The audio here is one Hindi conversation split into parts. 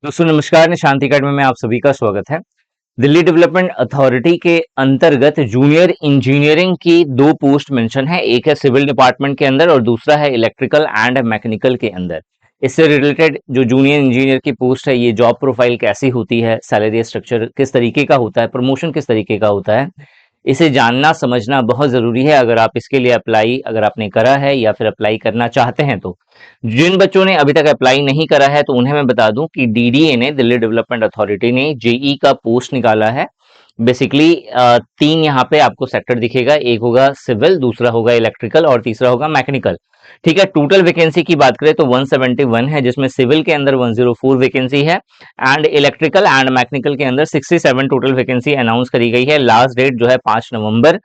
दोस्तों नमस्कार, शांति अकेडमी में आप सभी का स्वागत है। दिल्ली डेवलपमेंट अथॉरिटी के अंतर्गत जूनियर इंजीनियरिंग की दो पोस्ट मेंशन है। एक है सिविल डिपार्टमेंट के अंदर और दूसरा है इलेक्ट्रिकल एंड मैकेनिकल के अंदर। इससे रिलेटेड जो जूनियर इंजीनियर की पोस्ट है, ये जॉब प्रोफाइल कैसी होती है, सैलरी स्ट्रक्चर किस तरीके का होता है, प्रमोशन किस तरीके का होता है, इसे जानना समझना बहुत ज़रूरी है। अगर आप इसके लिए अगर आपने करा है या फिर अप्लाई करना चाहते हैं तो जिन बच्चों ने अभी तक अप्लाई नहीं करा है तो उन्हें मैं बता दूं कि डीडीए ने, दिल्ली डेवलपमेंट अथॉरिटी ने जेई का पोस्ट निकाला है। बेसिकली तीन यहाँ पे आपको सेक्टर दिखेगा, एक होगा सिविल, दूसरा होगा इलेक्ट्रिकल और तीसरा होगा मैकेनिकल। ठीक है, टोटल वैकेंसी की बात करें तो 171 है, जिसमें सिविल के अंदर 104 वैकेंसी है एंड इलेक्ट्रिकल एंड मैकेनिकल के अंदर 67 टोटल वैकेंसी अनाउंस करी गई है। लास्ट डेट जो है 5 नवंबर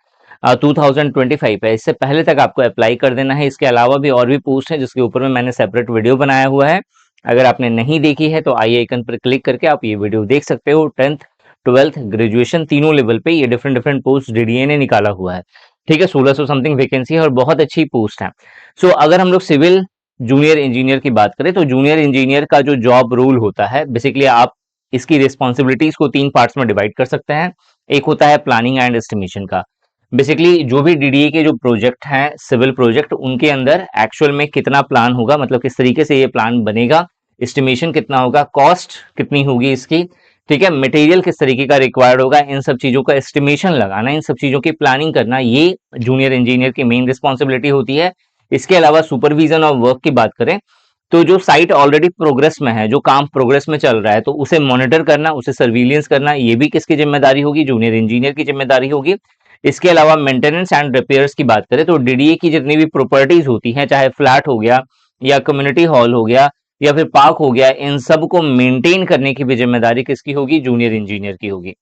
2025 है। इससे पहले तक आपको अप्लाई कर देना है। इसके अलावा भी और भी पोस्ट है जिसके ऊपर में मैंने सेपरेट वीडियो बनाया हुआ है। अगर आपने नहीं देखी है तो आई आइकन पर क्लिक करके आप ये वीडियो देख सकते हो। 10th 12th ग्रेजुएशन तीनों लेवल पे ये डिफरेंट डिफरेंट पोस्ट डीडीए ने निकाला हुआ है। ठीक है, 1600 समथिंग वैकेंसी है और बहुत अच्छी पोस्ट है। सो अगर हम लोग सिविल जूनियर इंजीनियर की बात करें तो जूनियर इंजीनियर का जो जॉब रोल होता है, बेसिकली आप इसकी रिस्पॉन्सिबिलिटीज को तीन पार्ट्स में डिवाइड कर सकते हैं। एक होता है प्लानिंग एंड एस्टिमेशन का। बेसिकली जो भी डीडीए के जो प्रोजेक्ट हैं, सिविल प्रोजेक्ट, उनके अंदर एक्चुअल में कितना प्लान होगा, मतलब किस तरीके से ये प्लान बनेगा, एस्टिमेशन कितना होगा, कॉस्ट कितनी होगी इसकी, ठीक है, मटेरियल किस तरीके का रिक्वायर्ड होगा, इन सब चीजों का एस्टिमेशन लगाना, इन सब चीजों की प्लानिंग करना, ये जूनियर इंजीनियर की मेन रिस्पॉन्सिबिलिटी होती है। इसके अलावा सुपरविजन ऑफ वर्क की बात करें तो जो साइट ऑलरेडी प्रोग्रेस में है, जो काम प्रोग्रेस में चल रहा है, तो उसे मॉनिटर करना, उसे सर्विलियंस करना, ये भी किसकी जिम्मेदारी होगी, जूनियर इंजीनियर की जिम्मेदारी होगी। इसके अलावा मेंटेनेंस एंड रिपेयर्स की बात करें तो डीडीए की जितनी भी प्रॉपर्टीज होती हैं, चाहे फ्लैट हो गया या कम्युनिटी हॉल हो गया या फिर पार्क हो गया, इन सब को मेंटेन करने की भी जिम्मेदारी किसकी होगी, जूनियर इंजीनियर की होगी,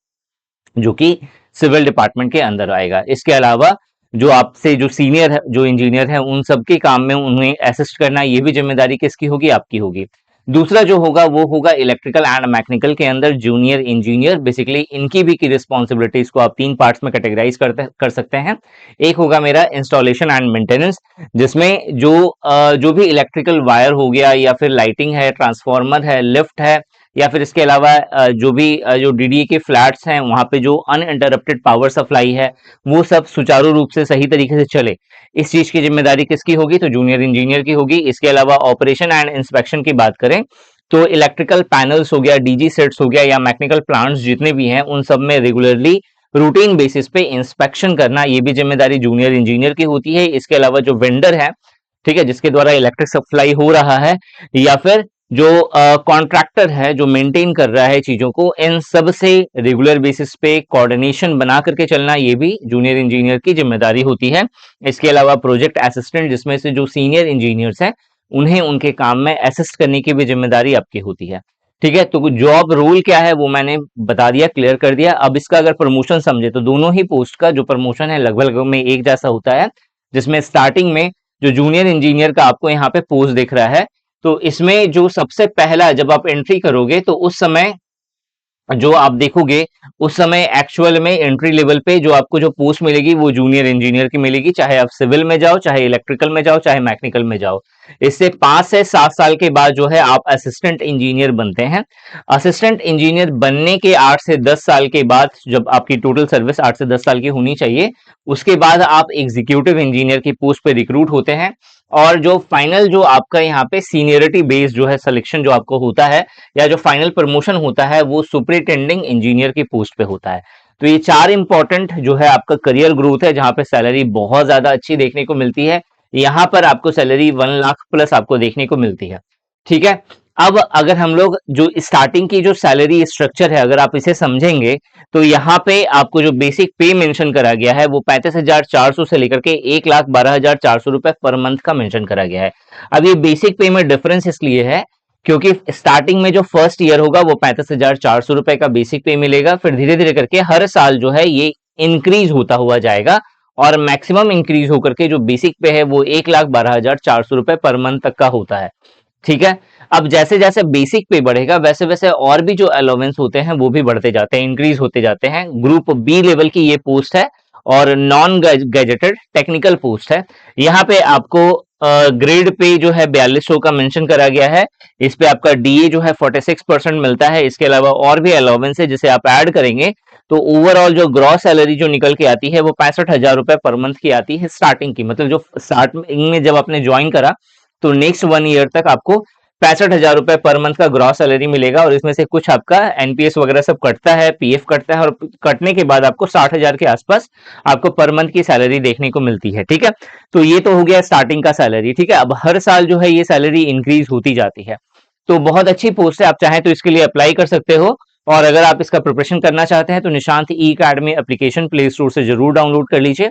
जो कि सिविल डिपार्टमेंट के अंदर आएगा। इसके अलावा जो आपसे जो सीनियर है, जो इंजीनियर है, उन सबके काम में उन्हें असिस्ट करना, ये भी जिम्मेदारी किसकी होगी, आपकी होगी। दूसरा जो होगा वो होगा इलेक्ट्रिकल एंड मैकेनिकल के अंदर जूनियर इंजीनियर। बेसिकली इनकी भी की रिस्पॉन्सिबिलिटीज को आप तीन पार्ट्स में कैटेगराइज कर सकते हैं। एक होगा मेरा इंस्टॉलेशन एंड मेंटेनेंस, जिसमें जो भी इलेक्ट्रिकल वायर हो गया या फिर लाइटिंग है, ट्रांसफार्मर है, लिफ्ट है, या फिर इसके अलावा जो डीडीए के फ्लैट्स हैं वहां पे जो अनइंटरप्टेड पावर सप्लाई है, वो सब सुचारू रूप से सही तरीके से चले, इस चीज की जिम्मेदारी किसकी होगी, तो जूनियर इंजीनियर की होगी। इसके अलावा ऑपरेशन एंड इंस्पेक्शन की बात करें तो इलेक्ट्रिकल पैनल्स हो गया, डीजी सेट्स हो गया या मैकेनिकल प्लांट्स जितने भी हैं, उन सब में रेगुलरली रूटीन बेसिस पे इंस्पेक्शन करना, ये भी जिम्मेदारी जूनियर इंजीनियर की होती है। इसके अलावा जो वेंडर है, ठीक है, जिसके द्वारा इलेक्ट्रिक सप्लाई हो रहा है, या फिर जो कॉन्ट्रैक्टर है जो मेंटेन कर रहा है चीजों को, इन सब से रेगुलर बेसिस पे कोऑर्डिनेशन बना करके चलना, ये भी जूनियर इंजीनियर की जिम्मेदारी होती है। इसके अलावा प्रोजेक्ट असिस्टेंट, जिसमें से जो सीनियर इंजीनियर्स हैं उन्हें उनके काम में असिस्ट करने की भी जिम्मेदारी आपकी होती है। ठीक है, तो जॉब रोल क्या है वो मैंने बता दिया, क्लियर कर दिया। अब इसका अगर प्रमोशन समझे तो दोनों ही पोस्ट का जो प्रमोशन है लगभग लगभग में एक जैसा होता है, जिसमें स्टार्टिंग में जो जूनियर इंजीनियर का आपको यहाँ पे पोस्ट दिख रहा है, तो इसमें जो सबसे पहला जब आप एंट्री करोगे तो उस समय जो आप देखोगे, उस समय एक्चुअल में एंट्री लेवल पे जो आपको जो पोस्ट मिलेगी वो जूनियर इंजीनियर की मिलेगी, चाहे आप सिविल में जाओ, चाहे इलेक्ट्रिकल में जाओ, चाहे मैकेनिकल में जाओ। इससे 5 से 7 साल के बाद जो है आप असिस्टेंट इंजीनियर बनते हैं। असिस्टेंट इंजीनियर बनने के 8 से 10 साल के बाद, जब आपकी टोटल सर्विस 8 से 10 साल की होनी चाहिए, उसके बाद आप एग्जीक्यूटिव इंजीनियर की पोस्ट पे रिक्रूट होते हैं। और जो फाइनल जो आपका यहाँ पे सीनियरिटी बेस्ड जो है सिलेक्शन जो आपको होता है, या जो फाइनल प्रमोशन होता है, वो सुपरिटेंडिंग इंजीनियर की पोस्ट पे होता है। तो ये 4 इंपॉर्टेंट जो है आपका करियर ग्रोथ है, जहां पे सैलरी बहुत ज्यादा अच्छी देखने को मिलती है। यहाँ पर आपको सैलरी 1 लाख प्लस आपको देखने को मिलती है। ठीक है, अब अगर हम लोग जो स्टार्टिंग की जो सैलरी स्ट्रक्चर है, अगर आप इसे समझेंगे तो यहाँ पे आपको जो बेसिक पे मेंशन करा गया है वो 35,400 से लेकर के 1,12,400 रुपए पर मंथ का मेंशन करा गया है। अब ये बेसिक पे में डिफरेंस इसलिए है क्योंकि स्टार्टिंग में जो फर्स्ट ईयर होगा वो 35,400 रुपए का बेसिक पे मिलेगा, फिर धीरे धीरे करके हर साल जो है ये इंक्रीज होता हुआ जाएगा और मैक्सिमम इंक्रीज होकर के जो बेसिक पे है वो 1,12,400 रुपए पर मंथ तक का होता है। ठीक है, अब जैसे जैसे बेसिक पे बढ़ेगा वैसे वैसे और भी जो अलाउंस होते हैं वो भी बढ़ते जाते हैं, इंक्रीज होते जाते हैं। ग्रुप बी लेवल की ये पोस्ट है और नॉन गैजेटेड टेक्निकल पोस्ट है। यहाँ पे आपको ग्रेड पे जो है 4200 का मेंशन करा गया है। इस पे आपका डीए जो है 46% मिलता है। इसके अलावा और भी अलाउंस है जिसे आप ऐड करेंगे तो ओवरऑल जो ग्रॉस सैलरी जो निकल के आती है वो 65,000 रुपए पर मंथ की आती है स्टार्टिंग की। मतलब जो स्टार्टिंग में जब आपने ज्वाइन करा तो नेक्स्ट 1 ईयर तक आपको 65,000 रुपए पर मंथ का ग्रॉस सैलरी मिलेगा और इसमें से कुछ आपका एनपीएस वगैरह सब कटता है, पीएफ कटता है और कटने के बाद आपको 60,000 के आसपास आपको पर मंथ की सैलरी देखने को मिलती है। ठीक है, तो ये तो हो गया स्टार्टिंग का सैलरी। ठीक है, अब हर साल जो है ये सैलरी इंक्रीज होती जाती है। तो बहुत अच्छी पोस्ट है, आप चाहें तो इसके लिए अप्लाई कर सकते हो। और अगर आप इसका प्रिपरेशन करना चाहते हैं तो निशांत ई अकेडमी एप्लीकेशन प्ले स्टोर से जरूर डाउनलोड कर लीजिए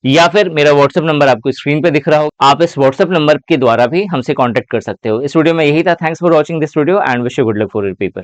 या फिर मेरा व्हाट्सएप नंबर आपको स्क्रीन पे दिख रहा हो, आप इस व्हाट्सएप नंबर के द्वारा भी हमसे कांटेक्ट कर सकते हो। इस वीडियो में यही था। Thanks for watching this video and wish you good luck for your paper.